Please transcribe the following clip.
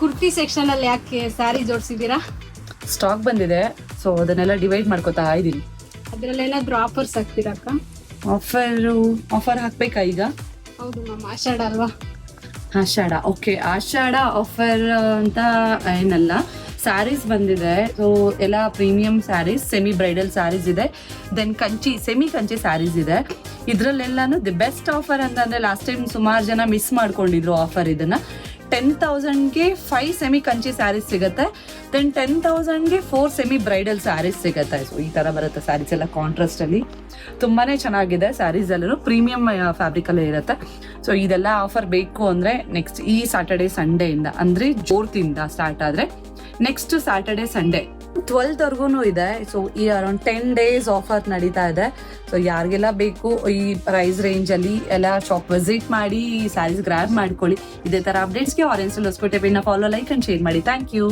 Kurti section ಅಲ್ಲಿ ಯಾಕೆ sari ಜೋಡಿಸಿದೀರಾ? Stock ಬಂದಿದೆ, ಸೊ ಅದನ್ನೆಲ್ಲ ಡಿವೈಡ್ ಮಾಡ್ಕೋತಾ ಇದ್ದೀನಿ. ಅದ್ರಲ್ಲಿ ಏನಾದ್ರು ಆಫರ್ಸ್ ಹಾಕ್ತೀರಾ ಅಕ್ಕ? ಆಫರ್ ಹಾಕ್ಬೇಕಾ ಈಗ? ಹೌದು ಮ್ಯಾಮ್, ಆಷಾಢ ಅಲ್ವಾ? ಆಷಾಢ, ಓಕೆ. ಆಷಾಢ ಆಫರ್ ಅಂತ ಏನಲ್ಲ, ಸ್ಯಾರೀಸ್ ಬಂದಿದೆ. ಸೊ ಎಲ್ಲ premium sarees, semi bridal sarees ಇದೆ, ದೆನ್ ಸೆಮಿ ಕಂಚಿ ಸ್ಯಾರೀಸ್ ಇದೆ. ಇದ್ರಲ್ಲೆಲ್ಲಾನು ದಿ ಬೆಸ್ಟ್ ಆಫರ್ ಅಂತಂದ್ರೆ ಲಾಸ್ಟ್ ಟೈಮ್ ಸುಮಾರು ಜನ ಮಿಸ್ ಮಾಡ್ಕೊಂಡಿದ್ರು ಆಫರ್. ಇದನ್ನ 10,000ಗೆ 5 ಸೆಮಿ ಕಂಚಿ ಸ್ಯಾರೀಸ್ ಸಿಗುತ್ತೆ, ದೆನ್ 10,000ಗೆ 4 ಸೆಮಿ ಬ್ರೈಡಲ್ ಸ್ಯಾರೀಸ್ ಸಿಗುತ್ತೆ. ಸೊ ಈ ತರ ಬರುತ್ತೆ ಸ್ಯಾರೀಸ್ ಎಲ್ಲ ಕಾಂಟ್ರಾಸ್ಟ್ ಅಲ್ಲಿ, ತುಂಬಾನೇ ಚೆನ್ನಾಗಿದೆ. ಸ್ಯಾರೀಸ್ ಎಲ್ಲರೂ ಪ್ರೀಮಿಯಂ ಫ್ಯಾಬ್ರಿಕ್ ಅಲ್ಲೇ ಇರುತ್ತೆ. ಸೊ ಇದೆಲ್ಲ ಆಫರ್ ಬೇಕು ಅಂದ್ರೆ ನೆಕ್ಸ್ಟ್ ಈ ಸ್ಯಾಟರ್ಡೆ ಸಂಡೇ ಇಂದ, ಅಂದ್ರೆ 4th ಇಂದ ಸ್ಟಾರ್ಟ್ ಆದ್ರೆ ನೆಕ್ಸ್ಟ್ ಸ್ಯಾಟರ್ಡೆ ಸಂಡೇ 12th ವರ್ಗೂನು ಇದೆ. ಸೊ ಈ ಅರೌಂಡ್ 10 days ಆಫರ್ ನಡೀತಾ ಇದೆ. ಸೊ ಯಾರಿಗೆಲ್ಲ ಬೇಕು ಈ ಪ್ರೈಸ್ ರೇಂಜ್ ಅಲ್ಲಿ ಎಲ್ಲ ಶಾಪ್ ವಿಸಿಟ್ ಮಾಡಿ ಈ ಸ್ಯಾರೀಸ್ ಗ್ರ್ಯಾಬ್ ಮಾಡ್ಕೊಳ್ಳಿ. ಇದೇ ತರ ಅಪ್ಡೇಟ್ಸ್ಗೆ ಆರೆಂಜ್ ಹೊಸಕೋಟೆ ಪೇಜ್ನ ಫಾಲೋ, ಲೈಕ್ ಅಂಡ್ ಶೇರ್ ಮಾಡಿ. Thank you.